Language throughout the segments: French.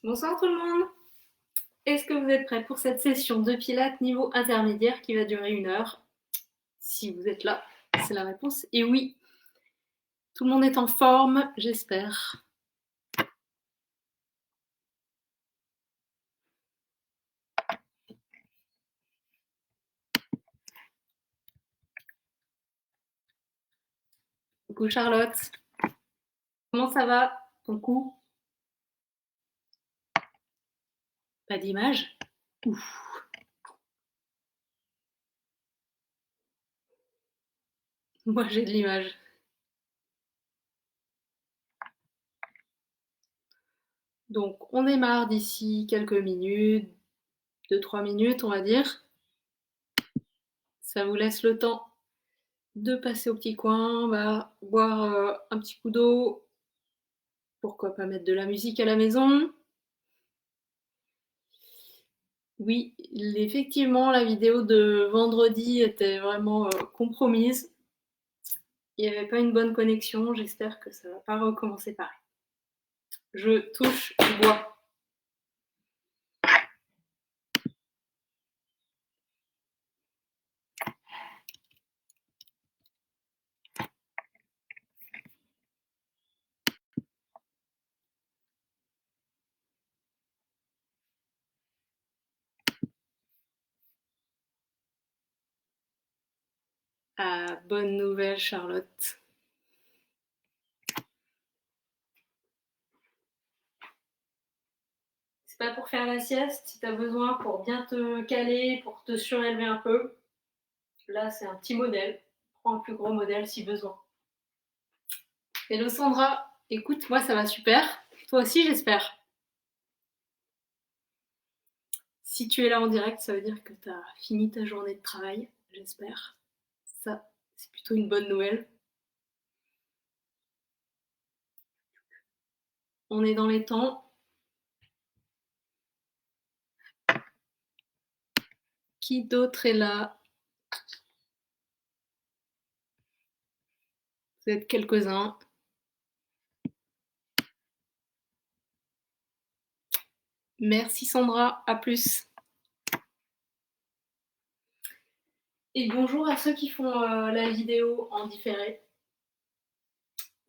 Bonsoir tout le monde. Est-ce que vous êtes prêts pour cette session de pilates niveau intermédiaire qui va durer 1 heure? Si vous êtes là, c'est la réponse. Et oui, tout le monde est en forme, j'espère. Coucou Charlotte. Comment ça va ton cou? Pas d'image? Ouf. Moi j'ai de l'image. Donc on démarre d'ici quelques minutes, 2-3 minutes on va dire. Ça vous laisse le temps de passer au petit coin, boire un petit coup d'eau. Pourquoi pas mettre de la musique à la maison? Oui, effectivement, la vidéo de vendredi était vraiment compromise. Il n'y avait pas une bonne connexion. J'espère que ça ne va pas recommencer pareil. Je touche du bois. Ah, bonne nouvelle, Charlotte. C'est pas pour faire la sieste. Si tu as besoin pour bien te caler, pour te surélever un peu, là c'est un petit modèle. Prends un plus gros modèle si besoin. Hello Sandra, écoute, moi ça va super. Toi aussi, j'espère. Si tu es là en direct, ça veut dire que tu as fini ta journée de travail, j'espère. Ça, c'est plutôt une bonne nouvelle. On est dans les temps. Qui d'autre est là? Vous êtes quelques-uns. Merci Sandra, à plus. Et bonjour à ceux qui font la vidéo en différé.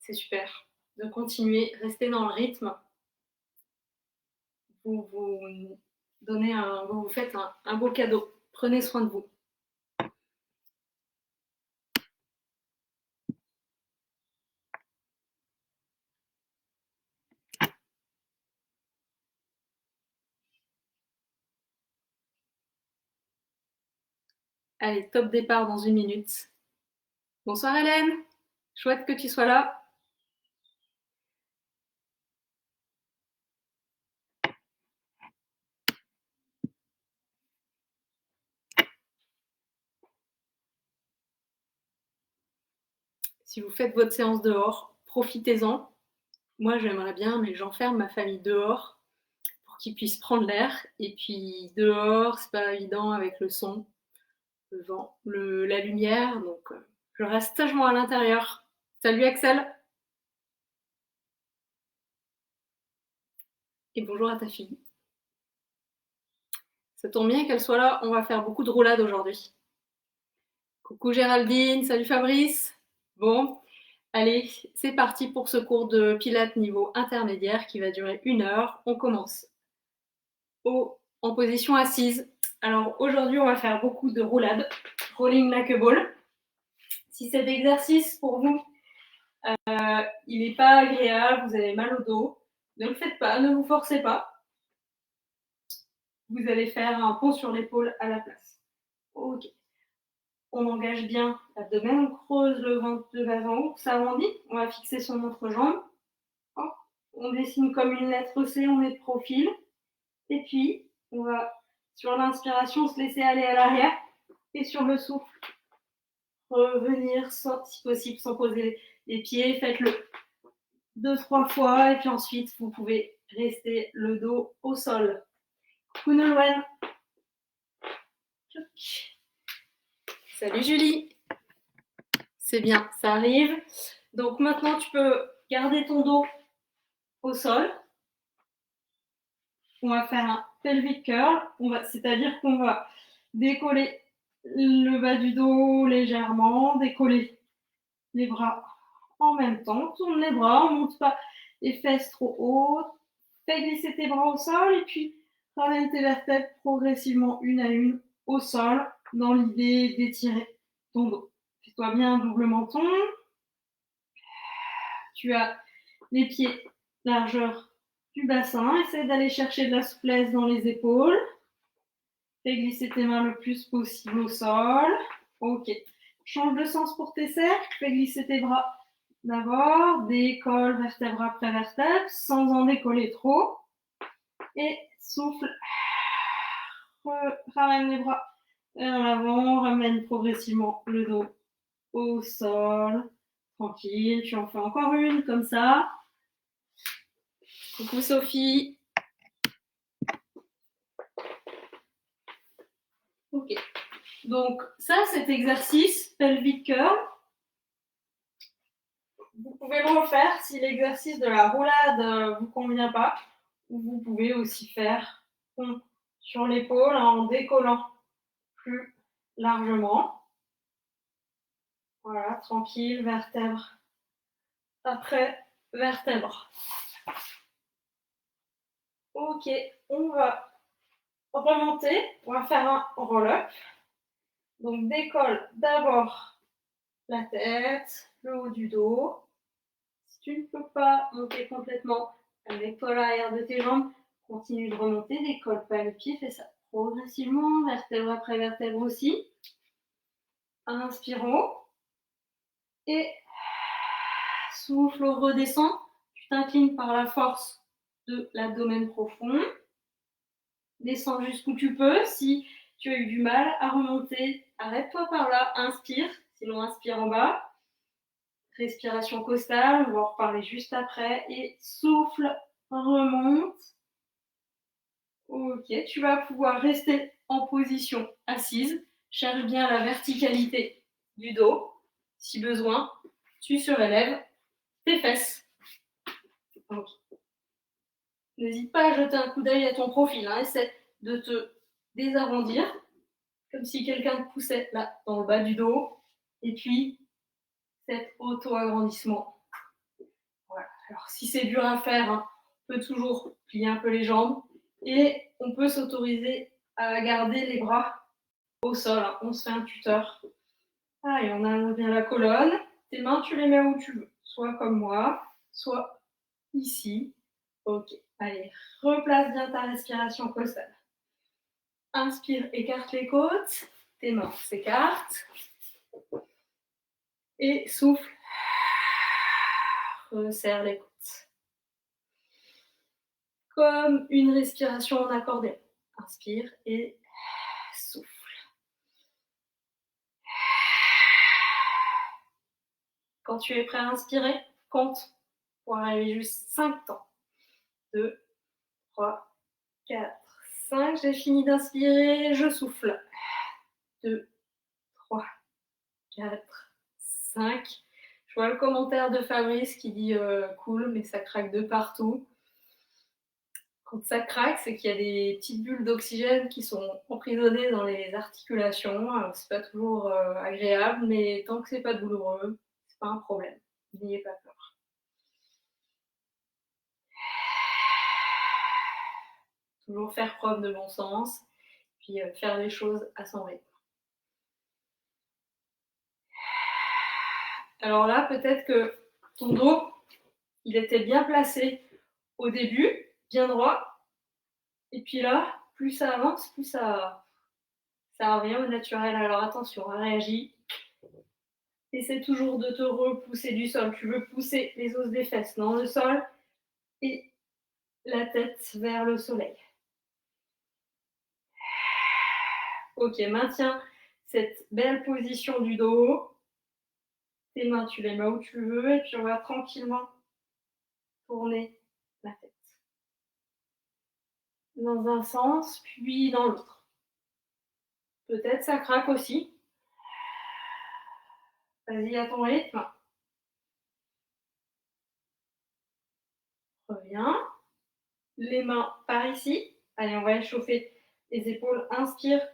C'est super de continuer, rester dans le rythme. Vous donnez vous faites un beau cadeau. Prenez soin de vous. Allez, top départ dans 1 minute. Bonsoir Hélène, chouette que tu sois là. Si vous faites votre séance dehors, profitez-en. Moi j'aimerais bien, mais j'enferme ma famille dehors pour qu'ils puissent prendre l'air. Et puis dehors, c'est pas évident avec le son, le vent, la lumière. Donc je reste sagement à l'intérieur. Salut Axel. Et bonjour à ta fille. Ça tombe bien qu'elle soit là, on va faire beaucoup de roulades aujourd'hui. Coucou Géraldine, salut Fabrice. Bon, allez, c'est parti pour ce cours de pilates niveau intermédiaire qui va durer 1 heure. On commence en position assise. Alors aujourd'hui, on va faire beaucoup de roulades, rolling like a ball. Si cet exercice pour vous, il n'est pas agréable, vous avez mal au dos, ne le faites pas, ne vous forcez pas. Vous allez faire un pont sur l'épaule à la place. Ok. On engage bien l'abdomen, on creuse le ventre de bas en haut, ça arrondit. On va fixer son entrejambe. On dessine comme une lettre C, on est de profil. Et puis, on va, sur l'inspiration, se laisser aller à l'arrière. Et sur le souffle, revenir, si possible, sans poser les pieds. Faites-le 2-3 fois. Et puis ensuite, vous pouvez rester le dos au sol. Kunolwen. Salut Julie. C'est bien, ça arrive. Donc maintenant, tu peux garder ton dos au sol. on va faire un pelvic curl, c'est-à-dire qu'on va décoller le bas du dos légèrement, décoller les bras en même temps, tourne les bras, on ne monte pas les fesses trop hautes, fais glisser tes bras au sol et puis ramène tes vertèbres progressivement une à une au sol dans l'idée d'étirer ton dos. Fais-toi bien un double menton. Tu as les pieds largeur du bassin, essaie d'aller chercher de la souplesse dans les épaules. Fais glisser tes mains le plus possible au sol. Ok. Change de sens pour tes cercles. Fais glisser tes bras d'abord. Décolle vertèbre après vertèbre sans en décoller trop. Et souffle. Ramène les bras vers l'avant. Ramène progressivement le dos au sol. Tranquille. Tu en fais encore une comme ça. Coucou Sophie. Ok. Donc ça, cet exercice pelvic curl, vous pouvez le refaire si l'exercice de la roulade ne vous convient pas. Ou vous pouvez aussi faire sur l'épaule en décollant plus largement. Voilà, tranquille, vertèbre après vertèbre. Ok, on va remonter, on va faire un roll-up. Donc décolle d'abord la tête, le haut du dos. Si tu ne peux pas monter complètement avec toi l'arrière de tes jambes, continue de remonter, décolle pas le pied, fais ça progressivement, vertèbre après vertèbre aussi. Inspire haut et souffle, redescend. Tu t'inclines par la force de l'abdomen profond. Descends jusqu'où tu peux. Si tu as eu du mal à remonter, arrête-toi par là, inspire, sinon inspire en bas. Respiration costale, on va en reparler juste après. Et souffle, remonte. Ok, tu vas pouvoir rester en position assise. Cherche bien la verticalité du dos. Si besoin, tu surélèves tes fesses. Okay. N'hésite pas à jeter un coup d'œil à ton profil. Essaie de te désarrondir, comme si quelqu'un te poussait là, dans le bas du dos. Et puis, cet auto-agrandissement. Voilà. Alors, si c'est dur à faire, on peut toujours plier un peu les jambes. Et on peut s'autoriser à garder les bras au sol. On se fait un tuteur. Allez, on allonge bien la colonne. Tes mains, tu les mets où tu veux. Soit comme moi, soit ici. Ok. Allez, replace bien ta respiration costale. Inspire, écarte les côtes. Tes mains s'écartent. Et souffle. Resserre les côtes. Comme une respiration en accordéon. Inspire et souffle. Quand tu es prêt à inspirer, compte pour arriver juste 5 temps. 2, 3, 4, 5. J'ai fini d'inspirer, je souffle. 2, 3, 4, 5. Je vois le commentaire de Fabrice qui dit cool, mais ça craque de partout. Quand ça craque, c'est qu'il y a des petites bulles d'oxygène qui sont emprisonnées dans les articulations. Alors, c'est pas toujours agréable, mais tant que c'est pas douloureux, c'est pas un problème. N'ayez pas peur. Toujours faire preuve de bon sens, puis faire les choses à son rythme. Alors là, peut-être que ton dos, il était bien placé au début, bien droit. Et puis là, plus ça avance, plus ça revient au naturel. Alors attention, réagis. Essaie toujours de te repousser du sol. Tu veux pousser les os des fesses dans le sol et la tête vers le soleil. Ok, maintiens cette belle position du dos. Tes mains, tu les mets où tu veux et puis on va tranquillement tourner la tête. Dans un sens, puis dans l'autre. Peut-être ça craque aussi. Vas-y à ton rythme. Reviens. Les mains par ici. Allez, on va échauffer les épaules. Inspire,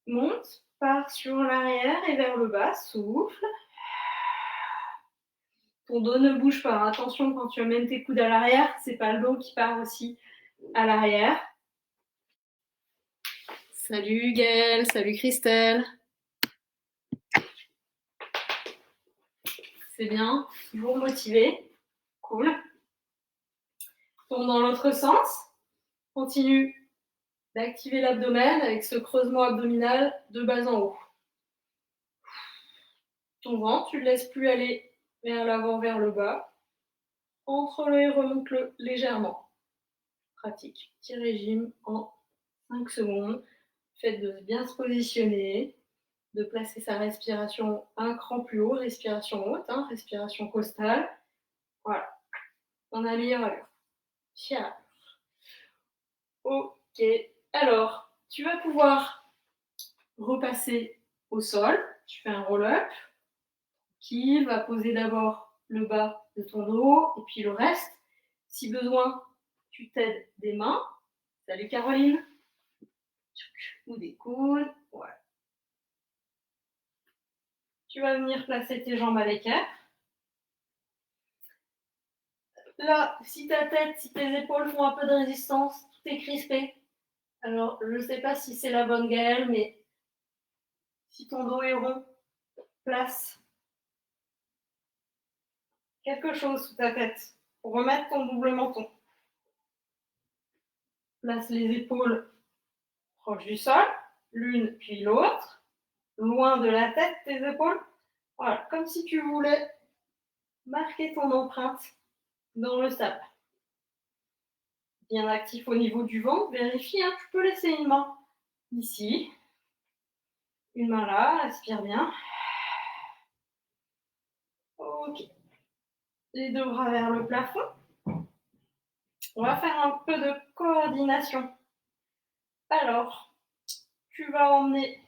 monte, part sur l'arrière et vers le bas, souffle. Ton dos ne bouge pas. Attention, quand tu amènes tes coudes à l'arrière, c'est pas le dos qui part aussi à l'arrière. Salut Gaëlle, salut Christelle. C'est bien, toujours motivé. Cool. Tourne dans l'autre sens. Continue d'activer l'abdomen avec ce creusement abdominal de bas en haut. Ton ventre, tu ne le laisses plus aller vers l'avant, vers le bas. Entre-le et remonte-le légèrement. Pratique. Petit régime en 5 secondes. Faites de bien se positionner, de placer sa respiration un cran plus haut, respiration haute, respiration costale. Voilà. On a meilleure allure. Fier. Ok. Alors, tu vas pouvoir repasser au sol. Tu fais un roll-up qui va poser d'abord le bas de ton dos et puis le reste. Si besoin, tu t'aides des mains. Salut Caroline. Ou des coudes. Voilà. Tu vas venir placer tes jambes à l'équerre. Là, si ta tête, si tes épaules font un peu de résistance, tout est crispé. Alors, je ne sais pas si c'est la bonne Gaëlle, mais si ton dos est rond, place quelque chose sous ta tête pour remettre ton double menton. Place les épaules proches du sol, l'une puis l'autre, loin de la tête, tes épaules. Voilà, comme si tu voulais marquer ton empreinte dans le sable. Bien actif au niveau du ventre, vérifie, tu peux laisser une main ici, une main là, respire bien. Ok. Les deux bras vers le plafond. On va faire un peu de coordination. Alors, tu vas emmener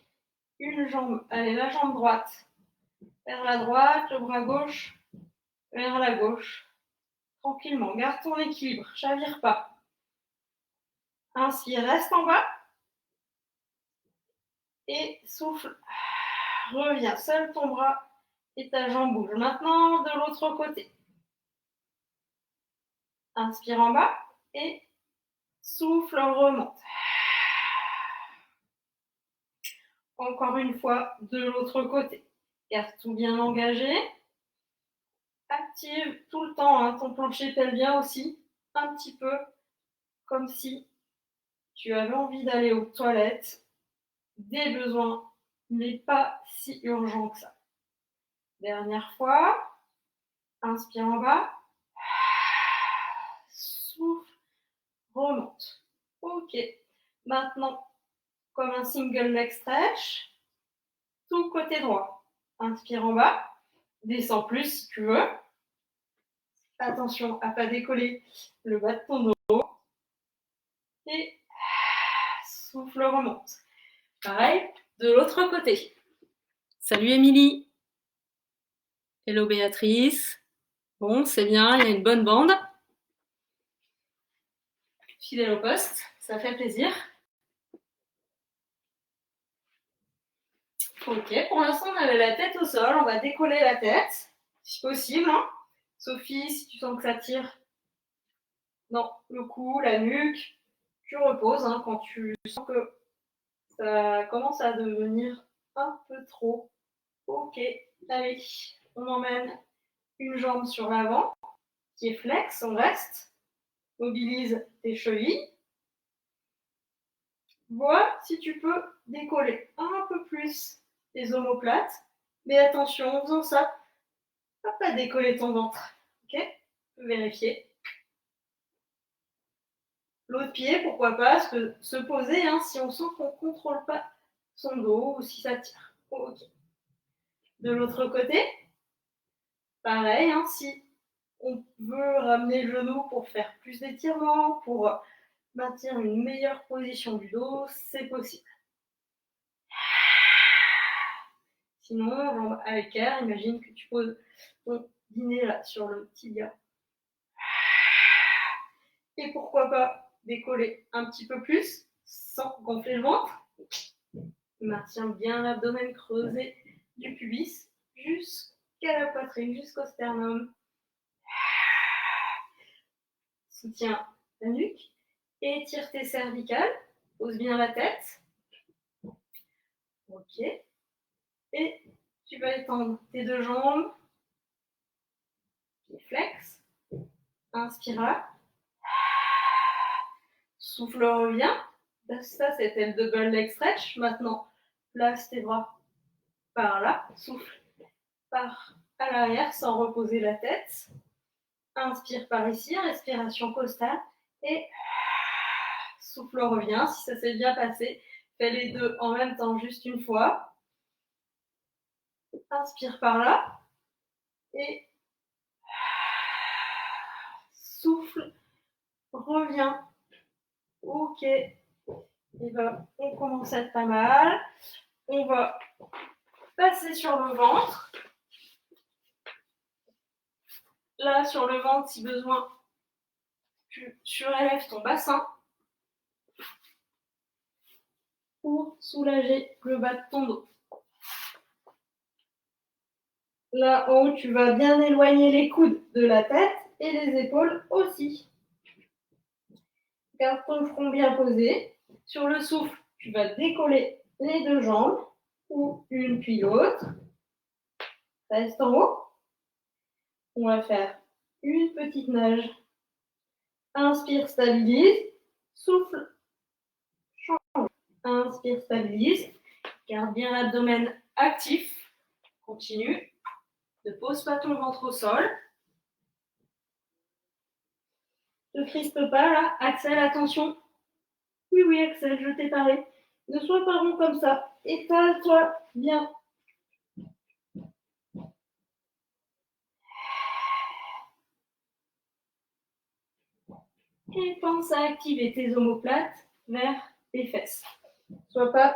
une jambe, allez, la jambe droite vers la droite, le bras gauche vers la gauche. Tranquillement, garde ton équilibre, chavire pas. Inspire, reste en bas. Et souffle. Reviens, seul ton bras et ta jambe bouge. Maintenant, de l'autre côté. Inspire en bas et souffle, remonte. Encore une fois, de l'autre côté. Garde tout bien engagé. Active tout le temps ton plancher pelvien aussi, un petit peu comme si tu avais envie d'aller aux toilettes, des besoins, mais pas si urgent que ça. Dernière fois, inspire en bas, souffle, remonte. Ok, maintenant, comme un single leg stretch, tout côté droit. Inspire en bas, descends plus si tu veux. Attention à ne pas décoller le bas de ton dos. Et souffle, remonte. Pareil, de l'autre côté. Salut Émilie. Hello Béatrice. Bon, c'est bien, il y a une bonne bande. Fidèle au poste, ça fait plaisir. Ok, pour l'instant, on avait la tête au sol. On va décoller la tête, si possible. Sophie, si tu sens que ça tire dans le cou, la nuque, tu reposes quand tu sens que ça commence à devenir un peu trop. Ok, allez, on emmène une jambe sur l'avant, qui est flex, on reste. Mobilise tes chevilles. Vois si tu peux décoller un peu plus les omoplates. Mais attention, en faisant ça, ne va pas décoller ton ventre. Ok? Vérifier. L'autre pied, pourquoi pas, se poser si on sent qu'on ne contrôle pas son dos ou si ça tire. Ok. De l'autre côté, pareil, si on veut ramener le genou pour faire plus d'étirement, pour maintenir une meilleure position du dos, c'est possible. Sinon, jambe à l'équerre, imagine que tu poses ton dîner là sur le tibia. Et pourquoi pas décoller un petit peu plus sans gonfler le ventre. Maintiens bien l'abdomen creusé du pubis jusqu'à la poitrine, jusqu'au sternum. Soutiens la nuque. Étire tes cervicales. Pose bien la tête. Ok. Et tu vas étendre tes deux jambes. Flex. Inspire là. Souffle, revient. Ça, c'était le double leg stretch. Maintenant, place tes bras par là. Souffle par à l'arrière sans reposer la tête. Inspire par ici, respiration costale. Et souffle, revient. Si ça s'est bien passé, fais les deux en même temps, juste une fois. Inspire par là. Et souffle, revient. Ok. Et ben, on commence à être pas mal. On va passer sur le ventre. Là, sur le ventre, si besoin, tu surélèves ton bassin pour soulager le bas de ton dos. Là, en haut, tu vas bien éloigner les coudes de la tête et les épaules aussi. Garde ton front bien posé. Sur le souffle, tu vas décoller les deux jambes, ou une puis l'autre. Reste en haut. On va faire une petite nage. Inspire, stabilise. Souffle, change. Inspire, stabilise. Garde bien l'abdomen actif. Continue. Ne pose pas ton ventre au sol. Ne crispe pas là. Axel, attention. Oui, Axel, je t'ai parlé. Ne sois pas rond comme ça. Étale-toi bien. Et pense à activer tes omoplates vers tes fesses. Sois pas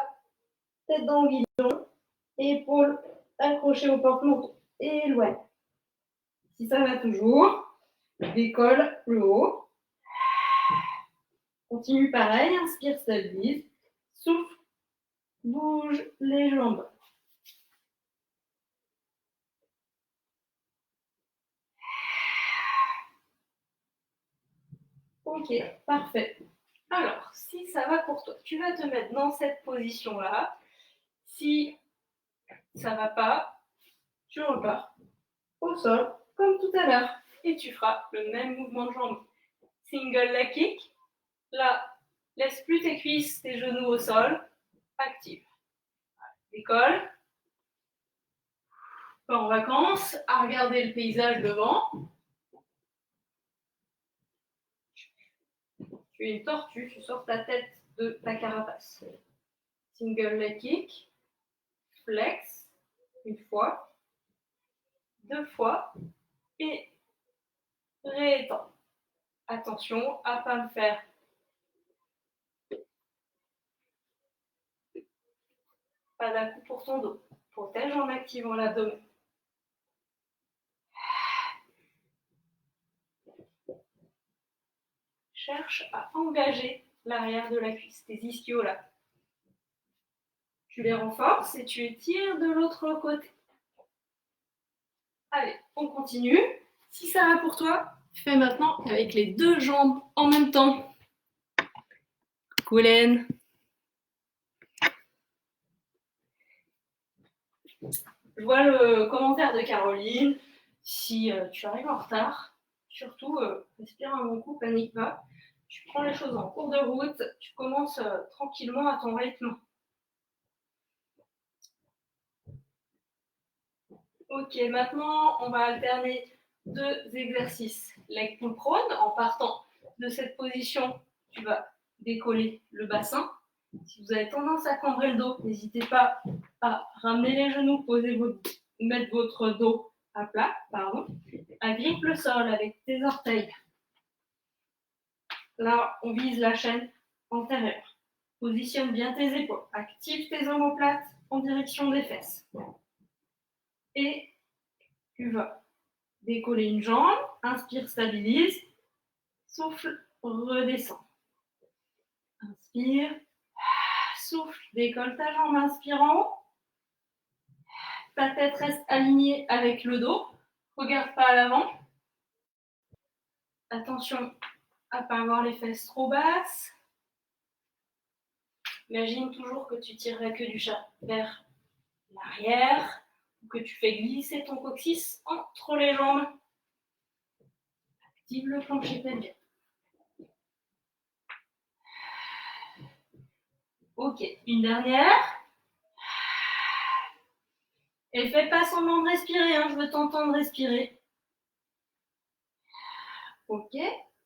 tête dans le guidon, épaules accrochées au porte-manteau. Et éloigne. Si ça va toujours, décolle le haut. Continue pareil, inspire, stabilise. Souffle, bouge les jambes. Ok, parfait. Alors, si ça va pour toi, tu vas te mettre dans cette position-là. Si ça ne va pas, tu repars au sol, comme tout à l'heure. Et tu feras le même mouvement de jambes. Single leg kick. Là, laisse plus tes cuisses, tes genoux au sol. Active. Décolle. Pas en vacances, à regarder le paysage devant. Tu es une tortue, tu sors ta tête de ta carapace. Single leg kick. Flex. Une fois. Deux fois. Et réétends. Attention à ne pas me faire pas d'à-coup pour ton dos. Protège en activant l'abdomen. Cherche à engager l'arrière de la cuisse, tes ischios là. Tu les renforces et tu étires de l'autre côté. Allez, on continue. Si ça va pour toi, fais maintenant avec les deux jambes en même temps. Coulen. Je vois le commentaire de Caroline. Si tu arrives en retard, surtout respire un bon coup, panique pas. Tu prends les choses en cours de route, tu commences tranquillement à ton rythme. Ok, maintenant on va alterner deux exercices. Leg pull prone, en partant de cette position, tu vas décoller le bassin. Si vous avez tendance à cambrer le dos, n'hésitez pas à ramener les genoux, mettre votre dos à plat, agrippe le sol avec tes orteils. Là, on vise la chaîne antérieure. Positionne bien tes épaules. Active tes omoplates en direction des fesses. Et tu vas décoller une jambe. Inspire, stabilise. Souffle, redescend. Inspire. Souffle, décolle ta jambe, inspire en haut. Ta tête reste alignée avec le dos. Regarde pas à l'avant. Attention à ne pas avoir les fesses trop basses. Imagine toujours que tu tires la queue du chat vers l'arrière, ou que tu fais glisser ton coccyx entre les jambes. Active le plancher pelvien. Ok, une dernière. Et fais pas semblant de respirer, hein, je veux t'entendre respirer. Ok,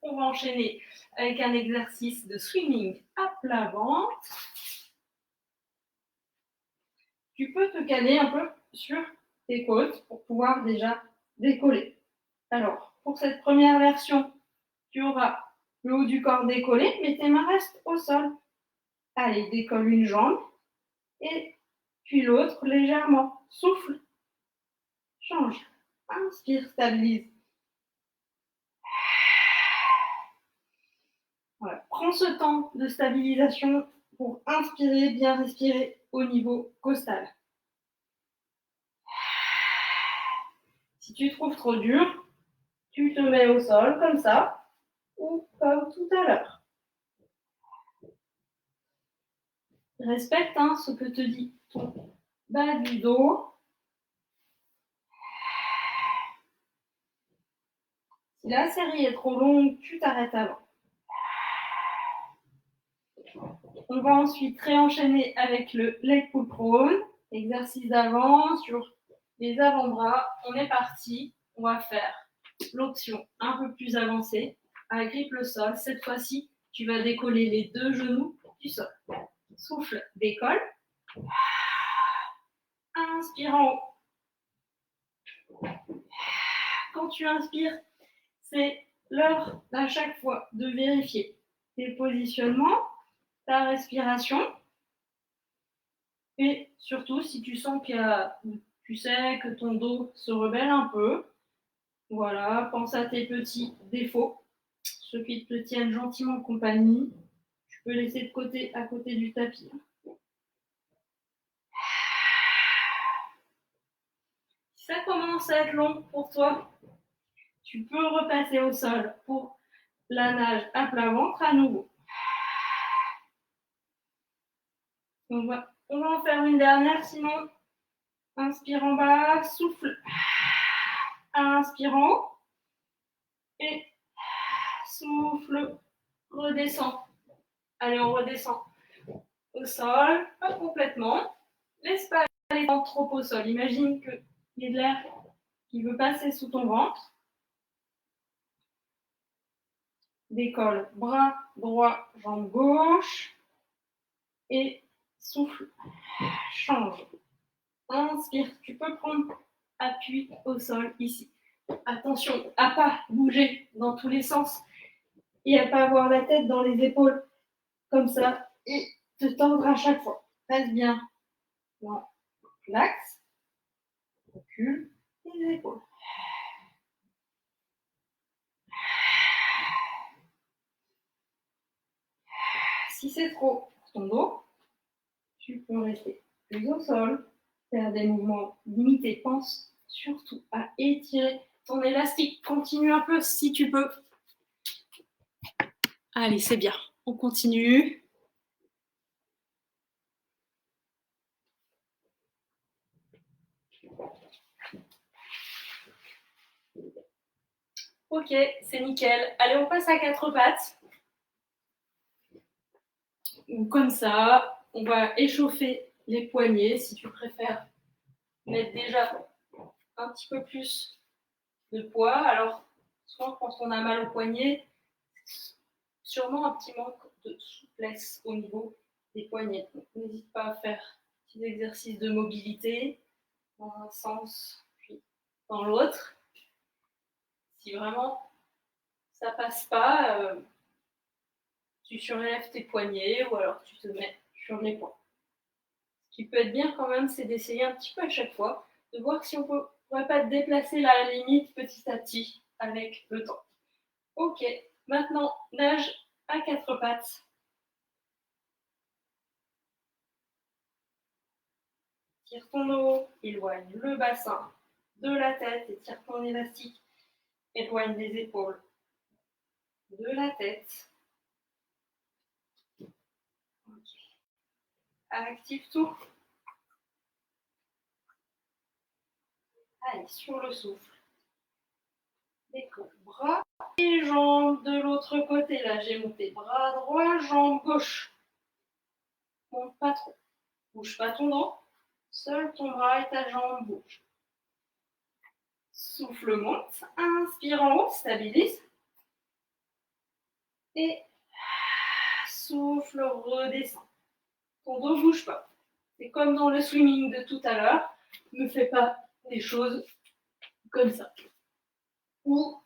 on va enchaîner avec un exercice de swimming à plat ventre. Tu peux te caler un peu sur tes côtes pour pouvoir déjà décoller. Alors, pour cette première version, tu auras le haut du corps décollé, mais tes mains restent au sol. Allez, décolle une jambe et puis l'autre légèrement. Souffle, change, inspire, stabilise. Voilà. Prends ce temps de stabilisation pour inspirer, bien respirer au niveau costal. Si tu trouves trop dur, tu te mets au sol comme ça ou comme tout à l'heure. Respecte ce que te dit ton bas du dos. Si la série est trop longue, tu t'arrêtes avant. On va ensuite réenchaîner avec le leg pull prone, exercice d'avant sur les avant-bras. On est parti, on va faire l'option un peu plus avancée, agrippe le sol. Cette fois-ci, tu vas décoller les deux genoux du sol. Souffle, décolle. Inspire en haut. Quand tu inspires, c'est l'heure à chaque fois de vérifier tes positionnements, ta respiration. Et surtout, si tu sens tu sais que ton dos se rebelle un peu, voilà, pense à tes petits défauts, ceux qui te tiennent gentiment compagnie. Tu peux laisser de côté à côté du tapis. Si ça commence à être long pour toi, tu peux repasser au sol pour la nage à plat ventre à nouveau. On va en faire une dernière, sinon inspire en bas, souffle, inspire en haut et souffle, redescend. Allez, on redescend au sol, pas complètement. Laisse pas les ventres trop au sol. Imagine qu'il y a de l'air qui veut passer sous ton ventre. Décolle, bras droit, jambe gauche. Et souffle, change. Inspire, tu peux prendre appui au sol ici. Attention à pas bouger dans tous les sens et à pas avoir la tête dans les épaules comme ça et te tendre à chaque fois. Reste bien dans l'axe, recule les épaules. Si c'est trop pour ton dos, tu peux rester plus au sol, faire des mouvements limités. Pense surtout à étirer ton élastique. Continue un peu si tu peux. Allez, c'est bien. On continue. Ok, c'est nickel. Allez, on passe à 4 pattes. Comme ça, on va échauffer les poignets. Si tu préfères mettre déjà un petit peu plus de poids. Alors, souvent quand on a mal au poignet, sûrement un petit manque de souplesse au niveau des poignets. Donc, n'hésite pas à faire des exercices de mobilité dans un sens puis dans l'autre. Si vraiment ça passe pas, tu surélèves tes poignets ou alors tu te mets sur les poings. Ce qui peut être bien quand même, c'est d'essayer un petit peu à chaque fois, de voir si on ne pourrait pas déplacer la limite petit à petit avec le temps. Ok, maintenant nage à 4 pattes. Tire ton dos, éloigne le bassin de la tête, étire ton élastique, éloigne les épaules de la tête. Okay. Active tout. Allez, sur le souffle. Décolle bras et jambes de l'autre côté. Là, j'ai monté bras droit, jambe gauche. Monte pas trop. Bouge pas ton dos. Seul ton bras et ta jambe bougent. Souffle monte. Inspire en haut, stabilise. Et souffle, redescend. Ton dos ne bouge pas. C'est comme dans le swimming de tout à l'heure. Ne fais pas des choses comme ça. Ou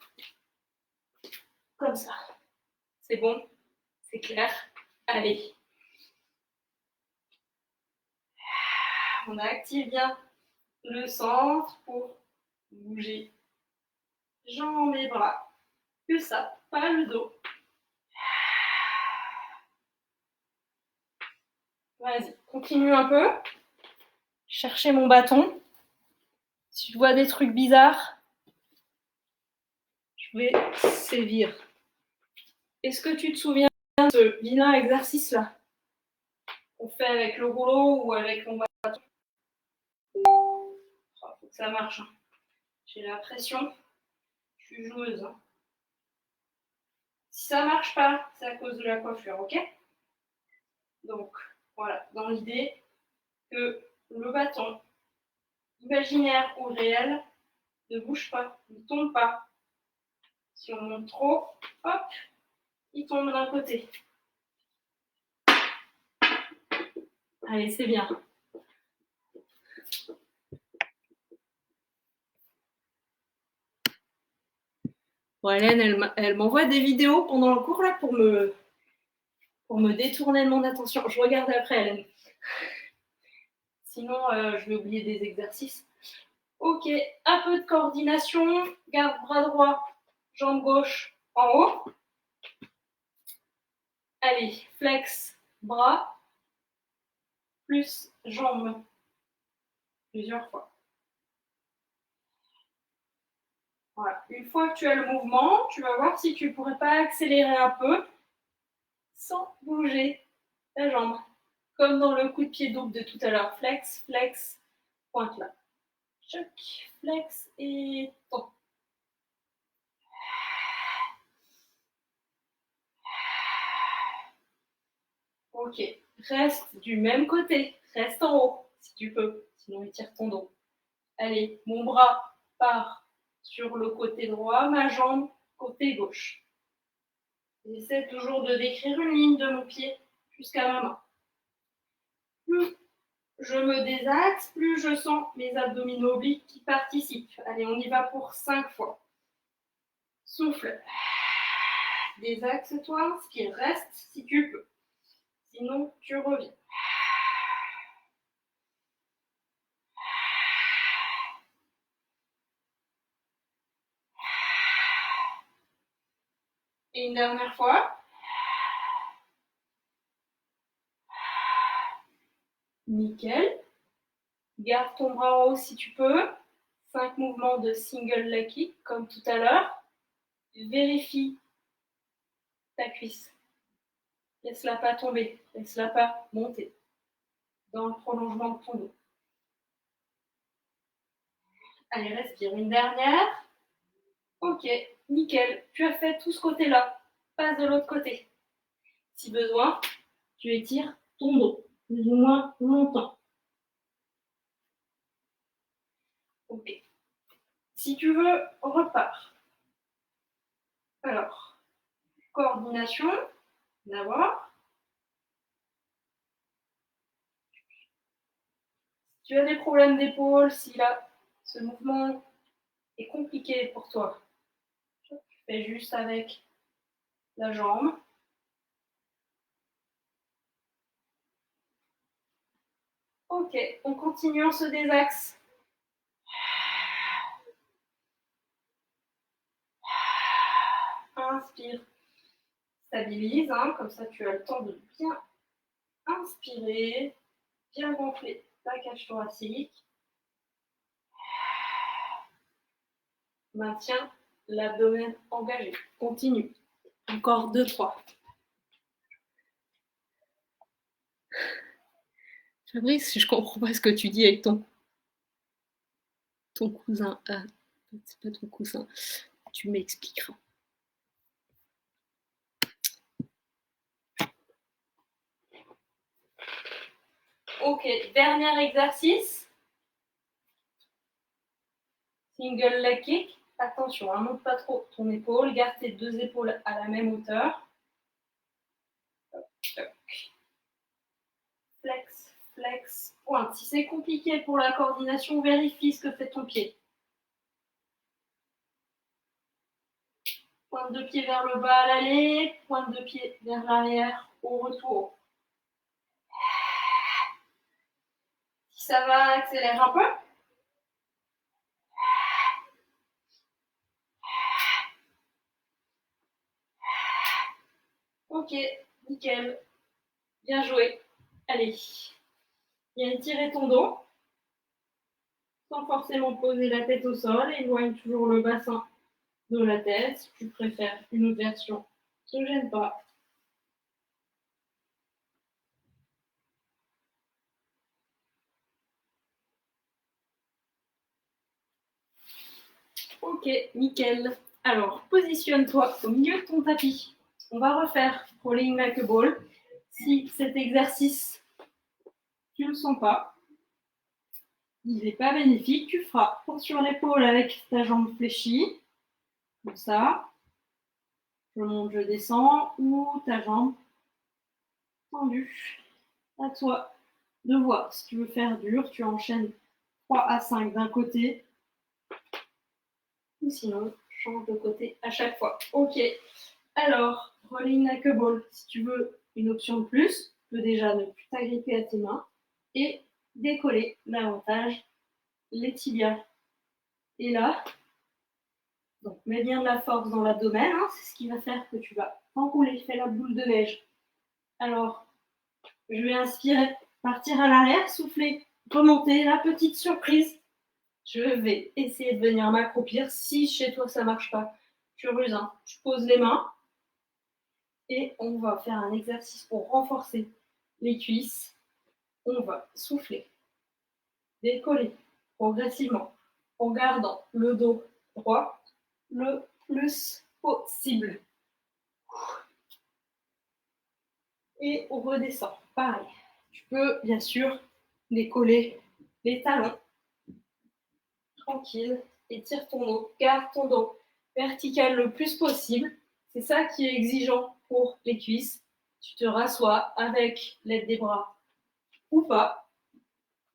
comme ça. C'est bon? C'est clair? Allez. On active bien le centre pour bouger jambes et bras. Que ça, pas le dos. Vas-y, continue un peu. Cherchez mon bâton. Si je vois des trucs bizarres, je vais sévir. Est-ce que tu te souviens de ce vilain exercice-là qu'on fait avec le rouleau ou avec mon bâton? Faut que ça marche. J'ai la pression. Je suis joueuse. Si ça ne marche pas, c'est à cause de la coiffure, ok? Donc, voilà, dans l'idée que le bâton, imaginaire ou réel, ne bouge pas, ne tombe pas. Si on monte trop, hop, il tombe d'un côté. Allez, c'est bien. Bon, Hélène, elle m'envoie des vidéos pendant le cours là pour me détourner de mon attention. Je regarde après, Hélène. Sinon, je vais oublier des exercices. Ok, un peu de coordination. Garde bras droit, jambe gauche en haut. Allez, flex, bras, plus jambes. Plusieurs fois. Voilà. Une fois que tu as le mouvement, tu vas voir si tu ne pourrais pas accélérer un peu sans bouger ta jambe. Comme dans le coup de pied double de tout à l'heure. Flex, flex, pointe là. Choc, flex et tombe. Ok, reste du même côté. Reste en haut si tu peux. Sinon, étire ton dos. Allez, mon bras part sur le côté droit, ma jambe côté gauche. J'essaie toujours de décrire une ligne de mon pied jusqu'à ma main. Plus je me désaxe, plus je sens mes abdominaux obliques qui participent. Allez, on y va pour 5 fois. Souffle. Désaxe-toi, inspire, reste si tu peux. Sinon, tu reviens. Et une dernière fois. Nickel. Garde ton bras en haut si tu peux. 5 mouvements de single leg kick comme tout à l'heure. Vérifie ta cuisse. Laisse-la pas tomber. Laisse-la pas monter dans le prolongement de ton dos. Allez, respire. Une dernière. Ok, nickel. Tu as fait tout ce côté-là. Passe de l'autre côté. Si besoin, tu étires ton dos, plus ou moins longtemps. Ok. Si tu veux, repars. Alors, coordination, d'abord. Si tu as des problèmes d'épaule, si là, ce mouvement est compliqué pour toi, tu fais juste avec la jambe. Ok, on continue, on se désaxe. Inspire, stabilise, comme ça tu as le temps de bien inspirer, bien gonfler plaquage thoracique. Maintiens l'abdomen engagé. Continue. Encore 2-3. Fabrice, je comprends pas ce que tu dis avec ton cousin. Ah, c'est pas ton cousin. Tu m'expliqueras. Ok, dernier exercice. Single leg kick. Attention, ne monte pas trop ton épaule. Garde tes deux épaules à la même hauteur. Flex, flex, pointe. Si c'est compliqué pour la coordination, vérifie ce que fait ton pied. Pointe de pied vers le bas à l'aller, pointe de pied vers l'arrière au retour. Si ça va, accélère un peu. Ok, nickel. Bien joué. Allez. Viens étirer ton dos. Sans forcément poser la tête au sol. Éloigne toujours le bassin de la tête. Si tu préfères une autre version, ne te gêne pas. Ok, nickel. Alors, positionne-toi au milieu de ton tapis. On va refaire rolling like a ball. Si cet exercice, tu ne le sens pas, il n'est pas bénéfique, tu feras pont sur l'épaule avec ta jambe fléchie, comme ça. Je monte, je descends, ou ta jambe tendue. À toi de voir. Si tu veux faire dur, tu enchaînes 3 à 5 d'un côté, ou sinon, change de côté à chaque fois. Ok. Alors, rolling like a ball, si tu veux une option de plus, tu peux déjà ne plus t'agripper à tes mains et décoller davantage les tibias. Et là, donc mets bien de la force dans l'abdomen, hein, c'est ce qui va faire que tu vas t'enrouler, fais la boule de neige. Alors, je vais inspirer, partir à l'arrière, souffler, remonter, la petite surprise. Je vais essayer de venir m'accroupir. Si chez toi ça ne marche pas, tu ruses, hein. Tu poses les mains. Et on va faire un exercice pour renforcer les cuisses. On va souffler, décoller progressivement en gardant le dos droit le plus possible. Et on redescend. Pareil. Tu peux bien sûr décoller les talons. Tranquille. Étire ton dos. Garde ton dos vertical le plus possible. C'est ça qui est exigeant pour les cuisses. Tu te rassois avec l'aide des bras ou pas.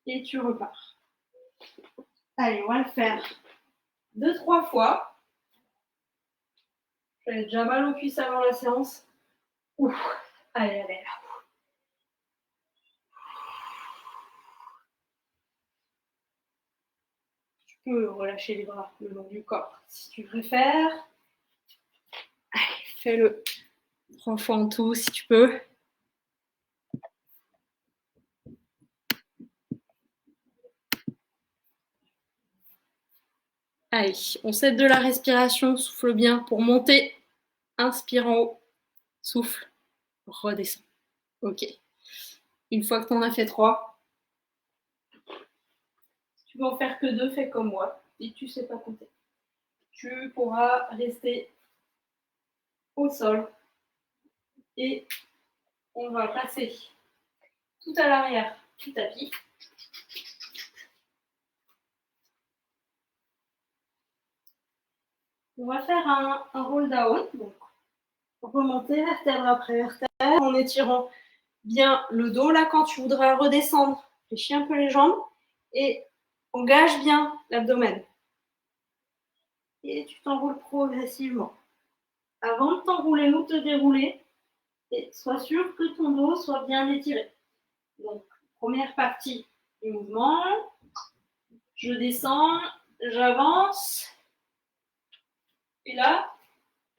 Et tu repars. Allez, on va le faire 2-3 fois. J'avais déjà mal aux cuisses avant la séance. Ouf. Allez, allez. Tu peux relâcher les bras le long du corps si tu préfères. Allez, fais-le 3 fois en tout si tu peux. Allez, on s'aide de la respiration, souffle bien pour monter. Inspire en haut, souffle, redescends. Ok. Une fois que tu en as fait 3, si tu veux en faire que 2, fais comme moi. Si tu ne sais pas compter, tu pourras rester au sol et on va passer tout à l'arrière du tapis. On va faire un roll down, donc remonter vertèbre après vertèbre en étirant bien le dos. Là, quand tu voudras redescendre, fléchis un peu les jambes et engage bien l'abdomen. Et tu t'enroules progressivement. Avant de t'enrouler ou de te dérouler, et sois sûr que ton dos soit bien étiré. Donc, première partie du mouvement. Je descends, j'avance. Et là,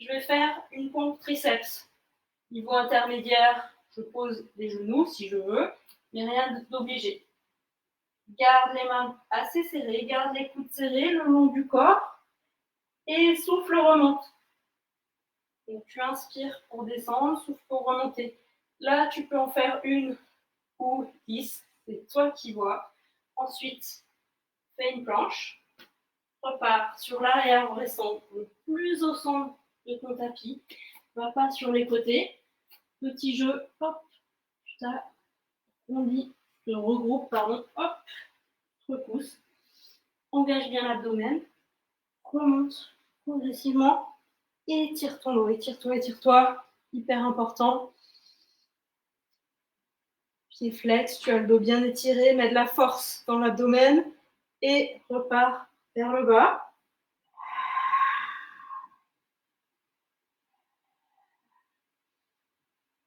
je vais faire une pompe triceps. Niveau intermédiaire, je pose les genoux si je veux, mais rien d'obligé. Garde les mains assez serrées, garde les coudes serrés le long du corps et souffle, remonte. Donc, tu inspires pour descendre, souffle pour remonter. Là, tu peux en faire 1 ou 10, c'est toi qui vois. Ensuite, fais une planche, repars sur l'arrière en restant le plus au centre de ton tapis. Va pas sur les côtés. Petit jeu, hop, tu t'arrondis, je regroupe, pardon, hop, repousse. Engage bien l'abdomen, remonte progressivement et étire ton dos, étire-toi, étire-toi, hyper important. Pied flex, tu as le dos bien étiré, mets de la force dans l'abdomen et repars vers le bas.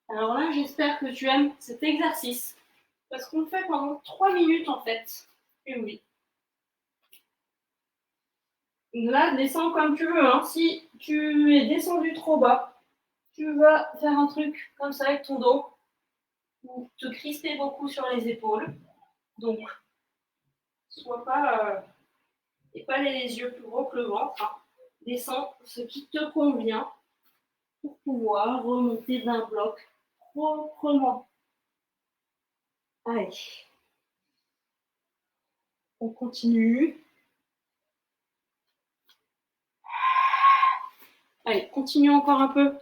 Alors là, j'espère que tu aimes cet exercice parce qu'on le fait pendant 3 minutes en fait. Et oui. Là, descends comme tu veux. Hein. Si tu es descendu trop bas, tu vas faire un truc comme ça avec ton dos ou te crisper beaucoup sur les épaules. Donc, sois pas, et pas les yeux plus gros que le ventre. Hein. Descends ce qui te convient pour pouvoir remonter d'un bloc proprement. Allez. On continue. Allez, continue encore un peu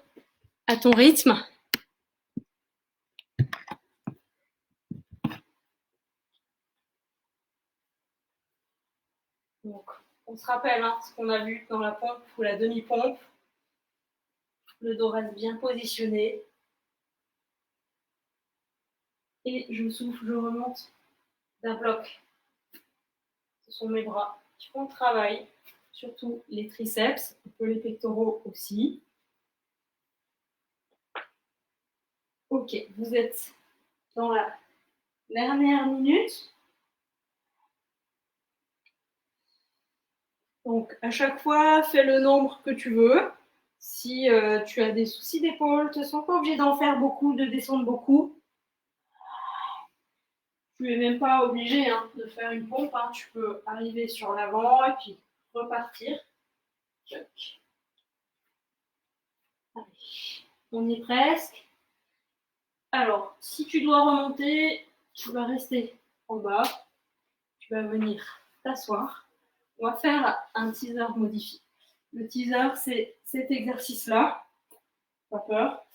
à ton rythme. Donc, on se rappelle hein, ce qu'on a vu dans la pompe ou la demi-pompe. Le dos reste bien positionné. Et je souffle, je remonte d'un bloc. Ce sont mes bras qui font le travail, surtout les triceps, un peu les pectoraux aussi. Ok, vous êtes dans la dernière minute. Donc, à chaque fois, fais le nombre que tu veux. Si tu as des soucis d'épaule, tu ne sens pas obligé d'en faire beaucoup, de descendre beaucoup. Tu n'es même pas obligé hein, de faire une pompe. Hein. Tu peux arriver sur l'avant et puis repartir. Choc. Allez, on y est presque. Alors, si tu dois remonter, tu vas rester en bas. Tu vas venir t'asseoir. On va faire un teaser modifié. Le teaser, c'est cet exercice-là. Pas peur.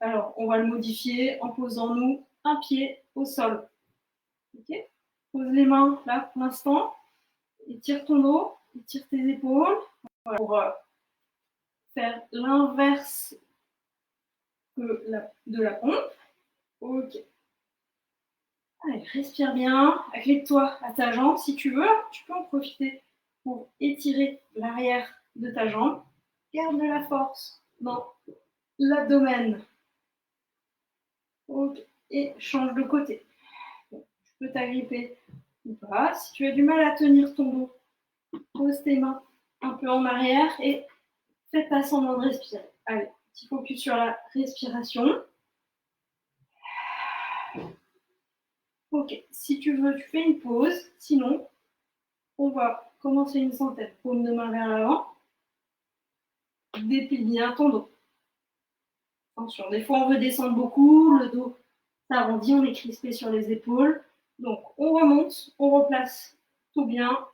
Alors, on va le modifier en posant nous un pied au sol. Ok ? Pose les mains là pour l'instant. Étire ton dos, étire tes épaules. Voilà, pour faire l'inverse de la pompe. Ok. Allez, respire bien. Agrippe-toi à ta jambe si tu veux. Tu peux en profiter pour étirer l'arrière de ta jambe. Garde de la force dans l'abdomen. Ok. Et change de côté. Bon, tu peux t'agripper ou pas. Si tu as du mal à tenir ton dos, pose tes mains un peu en arrière et fais pas semblant de respirer. Allez, petit focus sur la respiration. Ok, si tu veux, tu fais une pause. Sinon, on va commencer une centaine. Paume de main vers l'avant. Déplie bien ton dos. Attention, des fois on veut descendre beaucoup, le dos s'arrondit, on est crispé sur les épaules. Donc on remonte, on replace tout bien.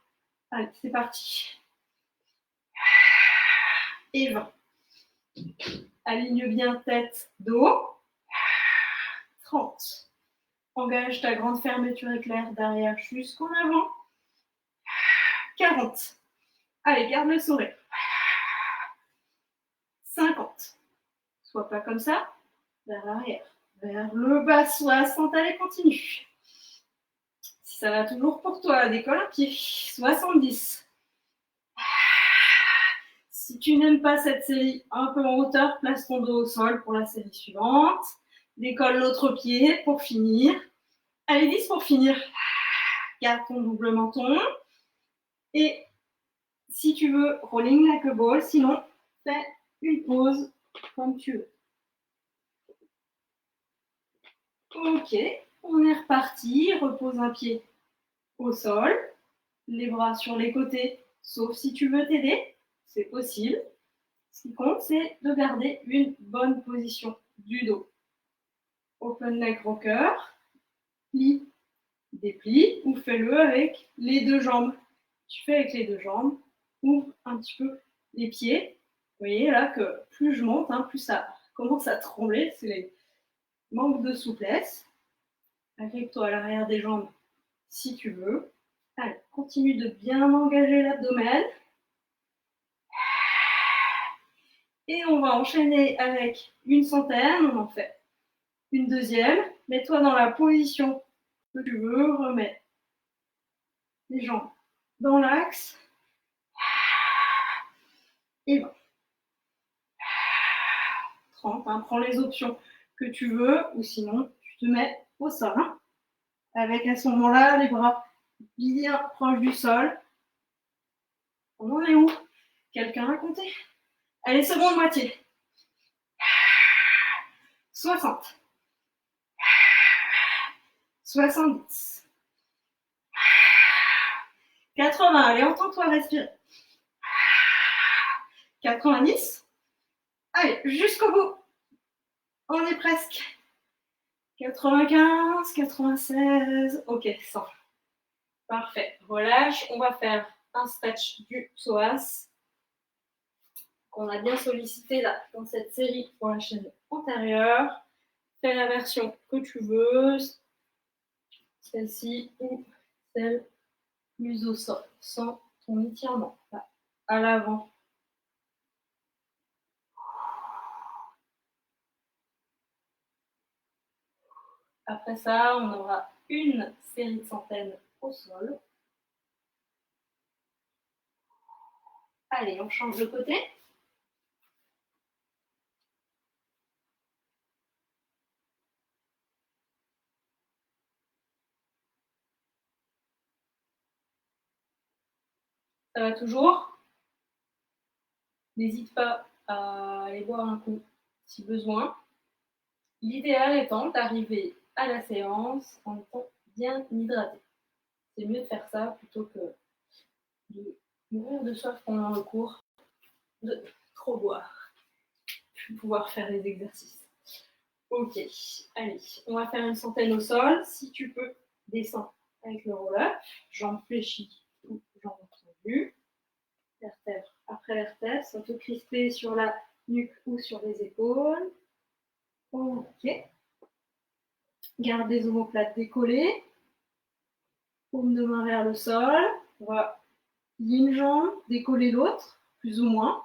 Allez, c'est parti. Et 20. Aligne bien tête, dos. 30. Engage ta grande fermeture éclair derrière jusqu'en avant. 40. Allez, garde le sourire. 50. Sois pas comme ça. Vers l'arrière. Vers le bas, 60. Allez, continue. Si ça va toujours pour toi, décolle un pied. 70. Si tu n'aimes pas cette série un peu en hauteur, place ton dos au sol pour la série suivante. Décolle l'autre pied pour finir. Allez, 10 pour finir. Garde ton double menton. Et si tu veux, rolling like a ball. Sinon, fais une pause comme tu veux. Ok, on est reparti. Repose un pied au sol, les bras sur les côtés, sauf si tu veux t'aider, c'est possible. Ce qui compte, c'est de garder une bonne position du dos. Open leg rocker, plie, déplie, ou fais-le avec les deux jambes. Tu fais avec les deux jambes, ouvre un petit peu les pieds. Vous voyez là que plus je monte, plus ça commence à trembler, c'est les manques de souplesse. Agrippe-toi à l'arrière des jambes si tu veux. Allez, continue de bien engager l'abdomen. Et on va enchaîner avec une centaine, on en fait une deuxième. Mets-toi dans la position que tu veux, remets les jambes dans l'axe. Et 20. 30, prends les options que tu veux, ou sinon tu te mets au sol. Avec à ce moment-là les bras bien proches du sol. On en est où? Quelqu'un a compté? Allez, seconde moitié. 60. 70. 80. Allez, entends-toi respirer. 90. Allez, jusqu'au bout. On est presque. 95, 96. Ok, 100. Parfait. Relâche. On va faire un stretch du psoas qu'on a bien sollicité là dans cette série pour la chaîne antérieure. Fais la version que tu veux, celle-ci ou celle plus au sol, sans ton étirement, à l'avant. Après ça, on aura une série de centaines au sol. Allez, on change de côté. Ça va toujours? N'hésite pas à aller boire un coup si besoin. L'idéal étant d'arriver à la séance en étant bien hydraté. C'est mieux de faire ça plutôt que de mourir de soif pendant le cours, de trop boire, puis pouvoir faire les exercices. Ok, allez, on va faire une centaine au sol. Si tu peux, descends avec le roll-up, jambes fléchies ou jambes tendues, vertèbre après vertèbre, sans te crisper sur la nuque ou sur les épaules. Ok. Garde les omoplates décollées. Paume de main vers le sol. On va plier une jambe, décoller l'autre, plus ou moins.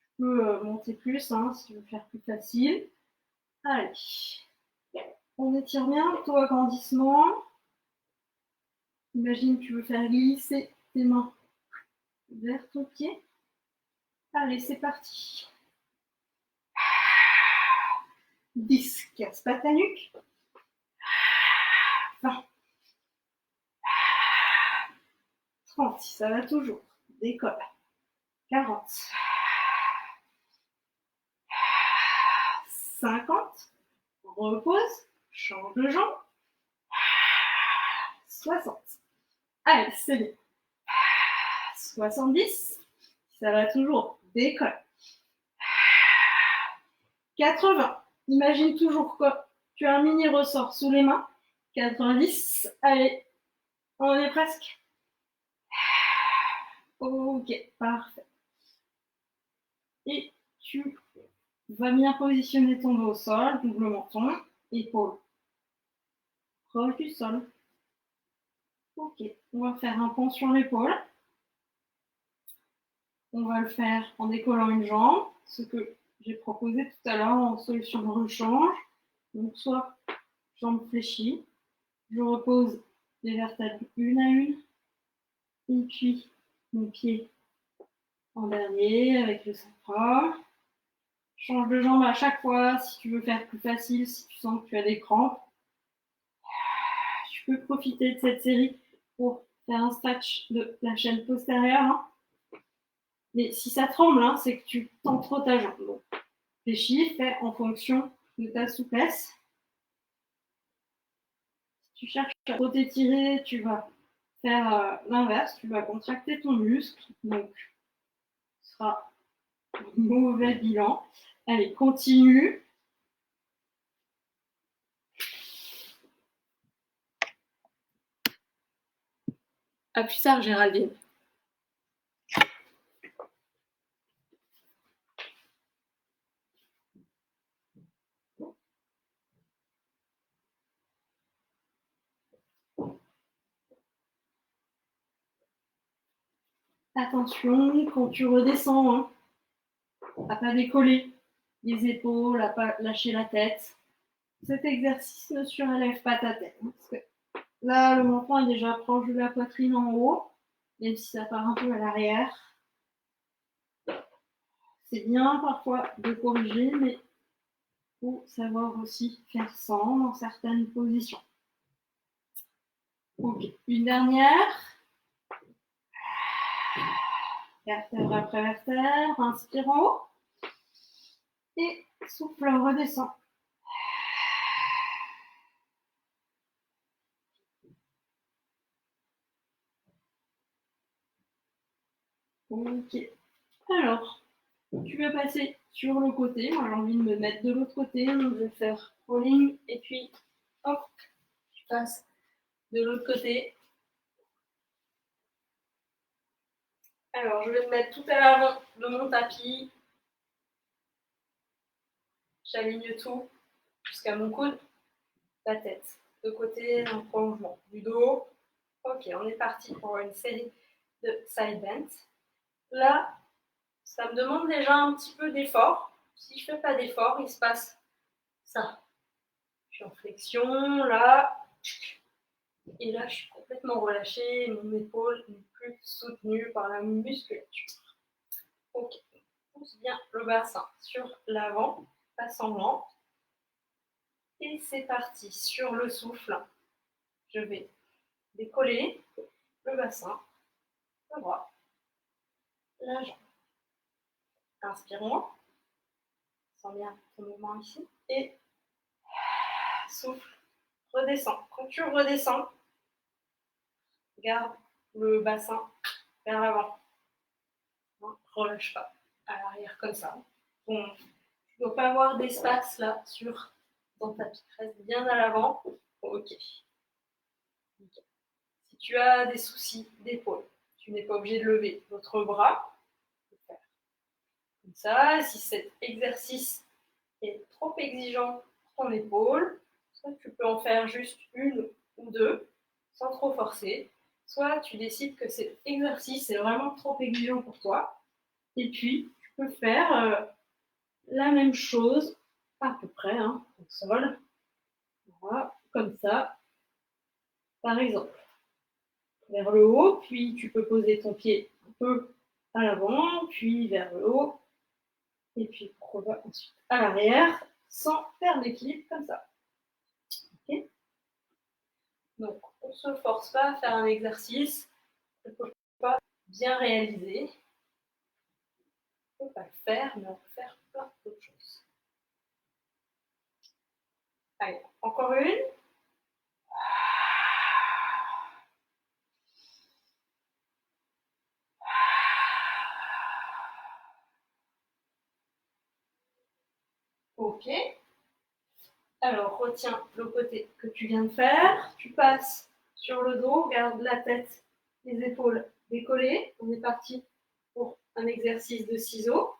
Tu peux monter plus si tu veux faire plus facile. Allez. On étire bien, taux agrandissement. Imagine que tu veux faire glisser tes mains vers ton pied. Allez, c'est parti. 10, casse pas ta nuque. 20. 30, si ça va toujours. Décolle. 40. 50. Repose. Change de jambe. 60. Allez, c'est bien. 70. Si ça va toujours. Décolle. 80. Imagine toujours que tu as un mini ressort sous les mains. 90. Allez, on est presque. Ok, parfait. Et tu vas bien positionner ton dos au sol, double menton, épaule proche du sol. Ok, on va faire un pont sur l'épaule. On va le faire en décollant une jambe, ce que j'ai proposé tout à l'heure en solution de rechange. Donc soit jambe fléchie, je repose les vertèbres une à une, et puis mon pied en dernier avec le sacrum. Change de jambe à chaque fois si tu veux faire plus facile, si tu sens que tu as des crampes. Tu peux profiter de cette série pour faire un stretch de la chaîne postérieure. Mais si ça tremble, c'est que tu tends trop ta jambe. Donc, fléchis, fais en fonction de ta souplesse. Si tu cherches à trop t'étirer, tu vas faire l'inverse. Tu vas contracter ton muscle, donc ce sera un mauvais bilan. Allez, continue. À plus tard, Géraldine. Attention, quand tu redescends, hein, à pas décoller les épaules, à pas lâcher la tête. Cet exercice ne surélève pas ta tête. Hein, parce que là, le menton est déjà proche de la poitrine en haut, même si ça part un peu à l'arrière. C'est bien parfois de corriger, mais il faut savoir aussi faire sans dans certaines positions. Ok, une dernière. Vertèbre après vertèbre, inspire en haut. Et souffle, redescend. Ok. Alors, tu vas passer sur le côté. Moi, j'ai envie de me mettre de l'autre côté. Donc, je vais faire rolling et puis, hop, je passe de l'autre côté. Alors, je vais me mettre tout à l'avant de mon tapis. J'aligne tout jusqu'à mon coude, la tête. De côté, un prolongement du dos. Ok, on est parti pour une série de side bends. Là, ça me demande déjà un petit peu d'effort. Si je ne fais pas d'effort, il se passe ça. Je suis en flexion, là. Et là, je suis complètement relâchée. Mon épaule n'est plus soutenue par la musculature. Ok, pousse bien le bassin sur l'avant, pas semblant. Et c'est parti. Sur le souffle, je vais décoller le bassin, le bras, la jambe. Inspirons. Sens bien ton mouvement ici. Et souffle. Redescends. Quand tu redescends, garde le bassin vers l'avant. Relâche pas à l'arrière comme ça. Bon, tu ne dois pas avoir d'espace là sur ton tapis. Reste bien à l'avant. Ok. Si tu as des soucis d'épaule, tu n'es pas obligé de lever l'autre bras. Faire comme ça. Si cet exercice est trop exigeant pour ton épaule, soit tu peux en faire juste une ou deux sans trop forcer, soit tu décides que cet exercice est vraiment trop exigeant pour toi et puis tu peux faire la même chose à peu près au sol, voilà, comme ça par exemple, vers le haut, puis tu peux poser ton pied un peu à l'avant, puis vers le haut et puis pourquoi pas ensuite à l'arrière sans faire d'équilibre comme ça. Okay. Donc, on ne se force pas à faire un exercice qu'on ne peut pas bien réaliser. On ne peut pas le faire, mais on peut faire plein d'autres choses. Allez, encore une. Ok. Alors, retiens le côté que tu viens de faire. Tu passes sur le dos, garde la tête, les épaules décollées. On est parti pour un exercice de ciseaux.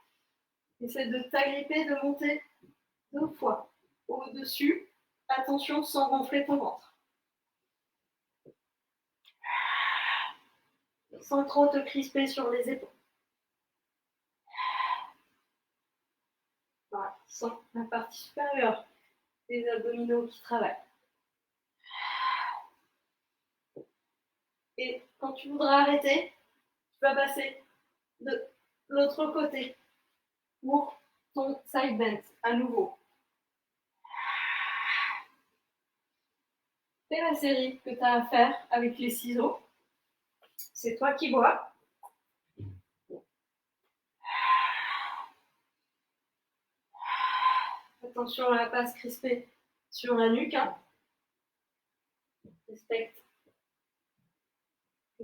Essaie de t'agripper, de monter 2 fois au-dessus. Attention sans gonfler ton ventre. Sans trop te crisper sur les épaules. Voilà, sens la partie supérieure des abdominaux qui travaillent. Et quand tu voudras arrêter, tu vas passer de l'autre côté pour ton side bend à nouveau. Fais la série que tu as à faire avec les ciseaux. C'est toi qui vois. Attention à ne pas se crisper sur la nuque. Respecte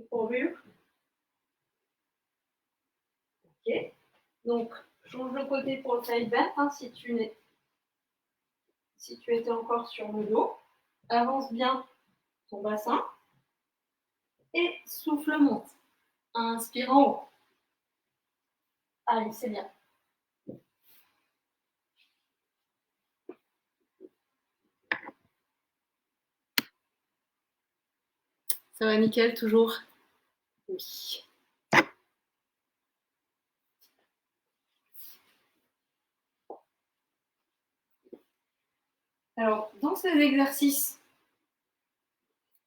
Pourvu. Ok. Donc, change le côté pour le side bend hein, si tu étais encore sur le dos. Avance bien ton bassin. Et souffle monte. Inspire en haut. Allez, c'est bien. Ça va nickel, toujours? Oui. Alors, dans ces exercices,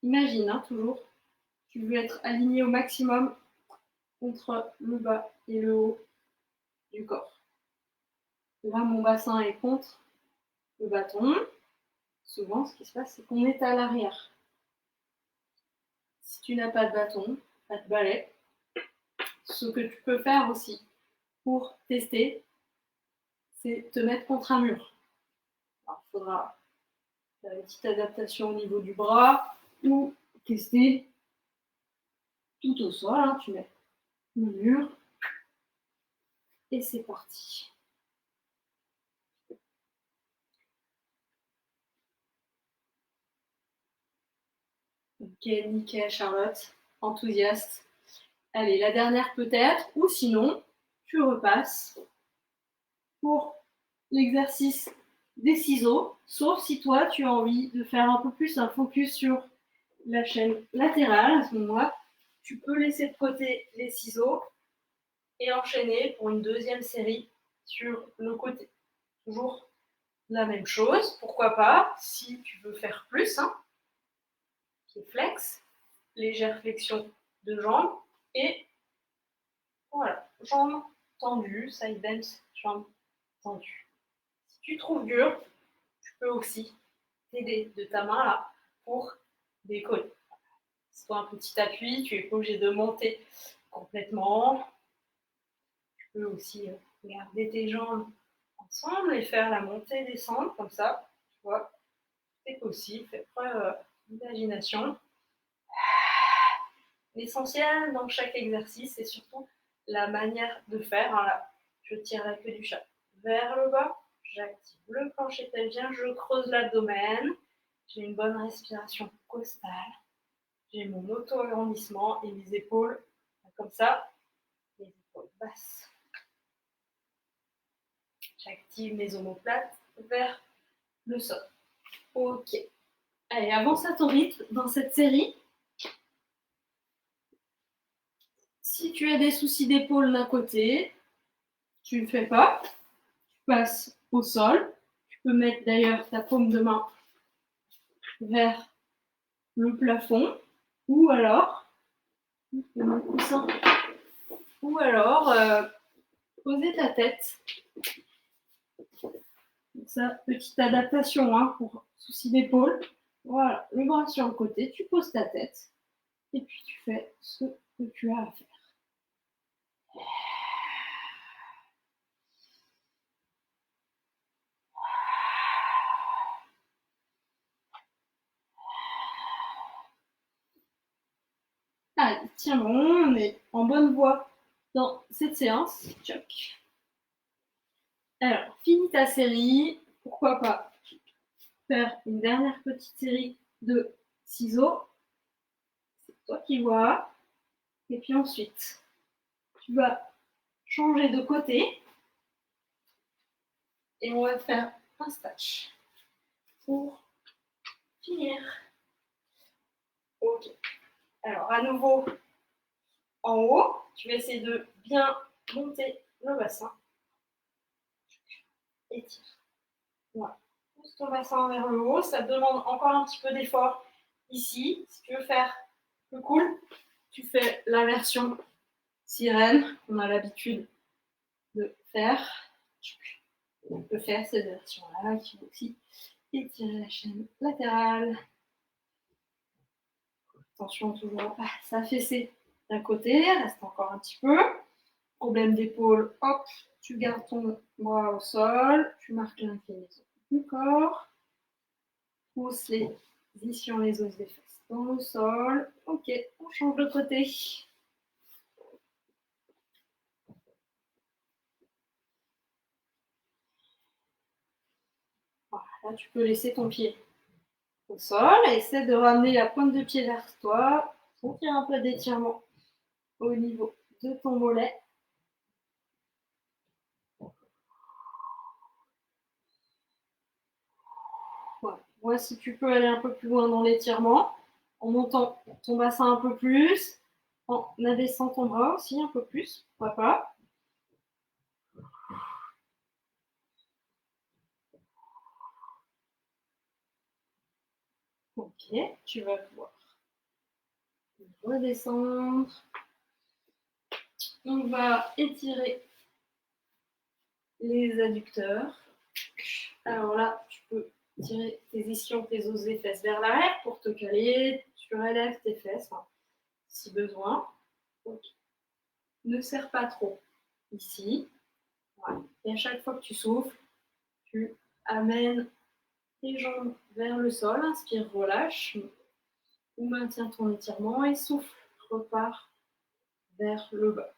imagine, hein, toujours, tu veux être aligné au maximum entre le bas et le haut du corps. Là, mon bassin est contre le bâton. Souvent, ce qui se passe, c'est qu'on est à l'arrière. Si tu n'as pas de bâton, pas de balai, ce que tu peux faire aussi pour tester, c'est te mettre contre un mur. Alors, il faudra faire une petite adaptation au niveau du bras ou tester tout au sol. Hein, tu mets le mur et c'est parti. Ok, nickel Charlotte, enthousiaste. Allez, la dernière peut-être, ou sinon, tu repasses pour l'exercice des ciseaux, sauf si toi, tu as envie de faire un peu plus un focus sur la chaîne latérale. À ce moment-là, tu peux laisser de côté les ciseaux et enchaîner pour une deuxième série sur le côté. Toujours la même chose, pourquoi pas, si tu veux faire plus, hein, pied flex, légère flexion de jambes et voilà, jambes tendues, side bend, jambes tendues. Si tu trouves dur, tu peux aussi t'aider de ta main là pour décoller. Si tu as un petit appui, tu n'es pas obligé de monter complètement. Tu peux aussi garder tes jambes ensemble et faire la montée descendre comme ça, tu vois. C'est possible, fais preuve d'imagination. L'essentiel dans chaque exercice, c'est surtout la manière de faire. Hein, là, je tire la queue du chat vers le bas, j'active le plancher pelvien, je creuse l'abdomen, j'ai une bonne respiration costale, j'ai mon auto-agrandissement et mes épaules comme ça, les épaules basses. J'active mes omoplates vers le sol. Ok. Allez, avance à ton rythme dans cette série. Si tu as des soucis d'épaule d'un côté, tu ne le fais pas. Tu passes au sol. Tu peux mettre d'ailleurs ta paume de main vers le plafond. Ou alors, poser ta tête. Donc ça, petite adaptation hein, pour soucis d'épaule. Voilà, le bras sur le côté, tu poses ta tête. Et puis tu fais ce que tu as à faire. Allez, tiens bon, on est en bonne voie dans cette séance. Choc. Alors, finis ta série. Pourquoi pas faire une dernière petite série de ciseaux. C'est toi qui vois. Et puis ensuite, tu vas changer de côté. Et on va faire un snatch pour finir. Ok. Alors, à nouveau, en haut, tu vas essayer de bien monter le bassin. Étire. Voilà. Pousse ton bassin vers le haut. Ça te demande encore un petit peu d'effort ici. Si tu veux faire le cool, tu fais la version sirène qu'on a l'habitude de faire. On peut faire cette version-là qui va aussi étirer la chaîne latérale. Attention toujours à s'affaisser d'un côté, reste encore un petit peu. Problème d'épaule, hop, tu gardes ton bras au sol, tu marques l'inclinaison du corps, pousse les ischions, les os des fesses dans le sol. Ok, on change de côté. Voilà, là, tu peux laisser ton pied au sol. Essaie de ramener la pointe de pied vers toi. Donc, il y a un peu d'étirement au niveau de ton mollet. Voilà. Vois si tu peux aller un peu plus loin dans l'étirement, en montant ton bassin un peu plus, en abaissant ton bras aussi un peu plus, pourquoi pas. Ok, tu vas pouvoir redescendre. On va étirer les adducteurs. Alors là, tu peux tirer tes ischions, tes os des fesses vers l'arrière pour te caler. Tu relèves tes fesses, hein, si besoin. Donc, ne serre pas trop ici. Voilà. Et à chaque fois que tu souffles, tu amènes tes jambes vers le sol. Inspire, relâche. Ou maintiens ton étirement et souffle. Repars vers le bas.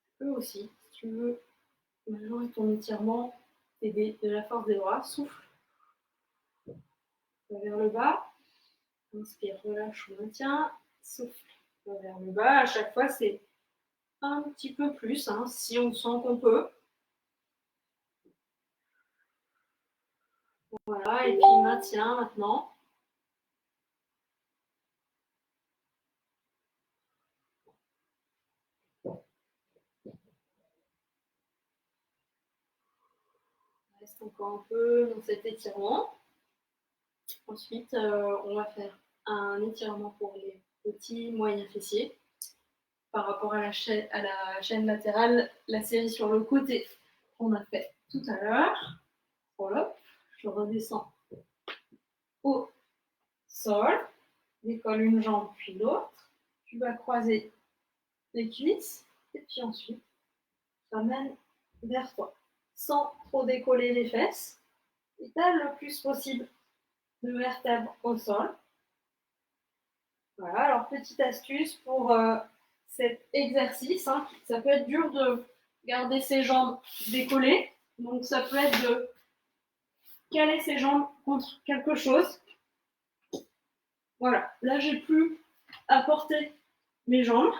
Tu peux aussi, si tu veux, maintenant avec ton étirement, t'aider de la force des bras. Souffle vers le bas. Inspire, relâche, maintient. Souffle vers le bas. À chaque fois, c'est un petit peu plus, hein, si on sent qu'on peut. Voilà, et puis maintien maintenant. On reste encore un peu dans cet étirement. Ensuite, on va faire un étirement pour les petits, moyens fessiers. Par rapport à la chaîne latérale, la série sur le côté qu'on a fait tout à l'heure. Voilà, je redescends au sol, décolle une jambe puis l'autre. Tu vas croiser les cuisses et puis ensuite, ramène vers toi sans trop décoller les fesses. Étale le plus possible de vertèbres au sol. Voilà, alors petite astuce pour cet exercice, hein, ça peut être dur de garder ses jambes décollées, donc ça peut être de caler ses jambes contre quelque chose. Voilà, là j'ai plus à porter mes jambes.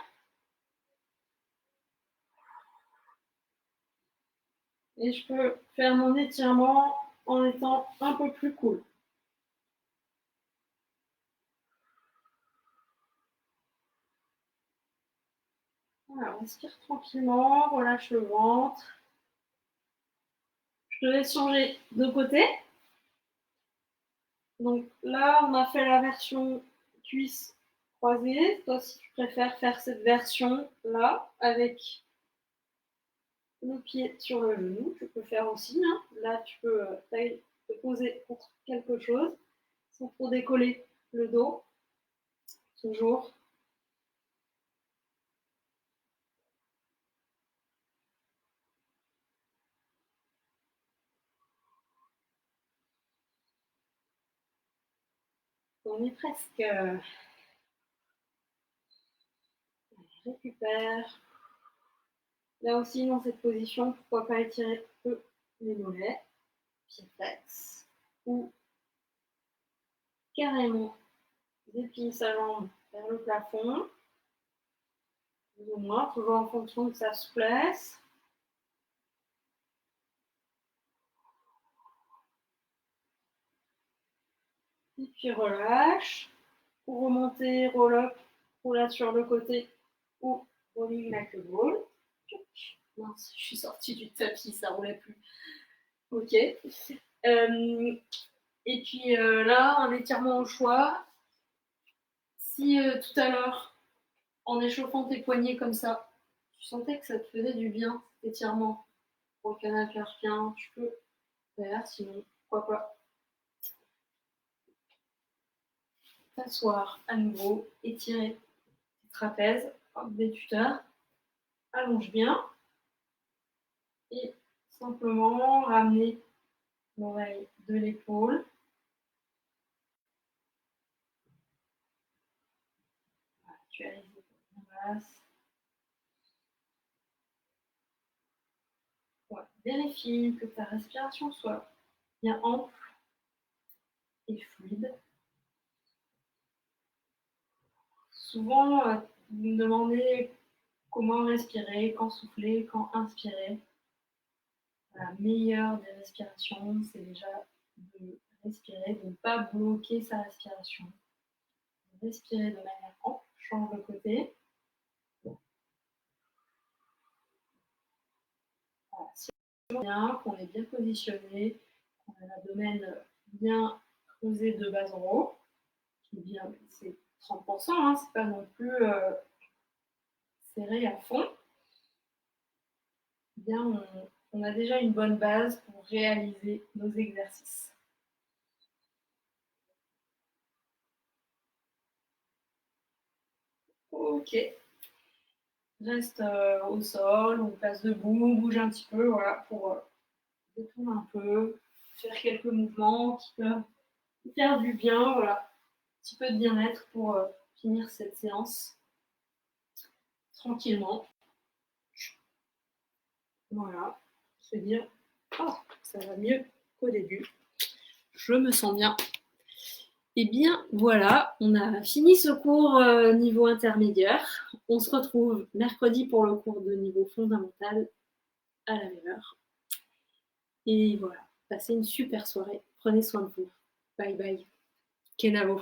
Et je peux faire mon étirement en étant un peu plus cool. Voilà, respire tranquillement, relâche le ventre. Je te laisse changer de côté. Donc là, on a fait la version cuisse croisée. Toi, si tu préfères faire cette version-là, avec le pied sur le genou, tu peux faire aussi. Hein. Là, tu peux te poser contre quelque chose sans trop décoller le dos. Toujours. On est presque. Récupère. Là aussi, dans cette position, pourquoi pas étirer un peu les mollets, pieds flex, ou carrément déplie sa jambe vers le plafond, plus ou moins, toujours en fonction de sa souplesse. Et puis relâche. Pour remonter, roll up, roulade sur le côté ou rolling like a ball. Mince, je suis sortie du tapis, ça roulait plus. Ok. Et puis là, un étirement au choix. Si tout à l'heure, en échauffant tes poignets comme ça, tu sentais que ça te faisait du bien, cet étirement pour le canal carpien, tu peux faire, sinon, pourquoi pas t'asseoir à nouveau, étirer tes trapèzes, des tuteurs, allonge bien et simplement ramener l'oreille de l'épaule place. Ouais. Vérifie que ta respiration soit bien ample et fluide. Souvent, vous me demandez comment respirer, quand souffler, quand inspirer. La meilleure des respirations, c'est déjà de respirer, de ne pas bloquer sa respiration. De respirer de manière ample, change de côté. Voilà. Si on est bien, qu'on est bien positionné, qu'on a l'abdomen bien creusé de bas en haut, c'est 30%, hein, c'est pas non plus serré à fond. Bien, on a déjà une bonne base pour réaliser nos exercices. Ok. Reste au sol, on passe debout, bouge un petit peu, voilà, pour détendre un peu, faire quelques mouvements qui peuvent faire du bien, voilà, un petit peu de bien-être pour finir cette séance tranquillement. Voilà, se dire, oh, ça va mieux qu'au début. Je me sens bien. Eh bien, voilà, on a fini ce cours niveau intermédiaire. On se retrouve mercredi pour le cours de niveau fondamental à la même heure. Et voilà, passez une super soirée. Prenez soin de vous. Bye bye. Kenavo.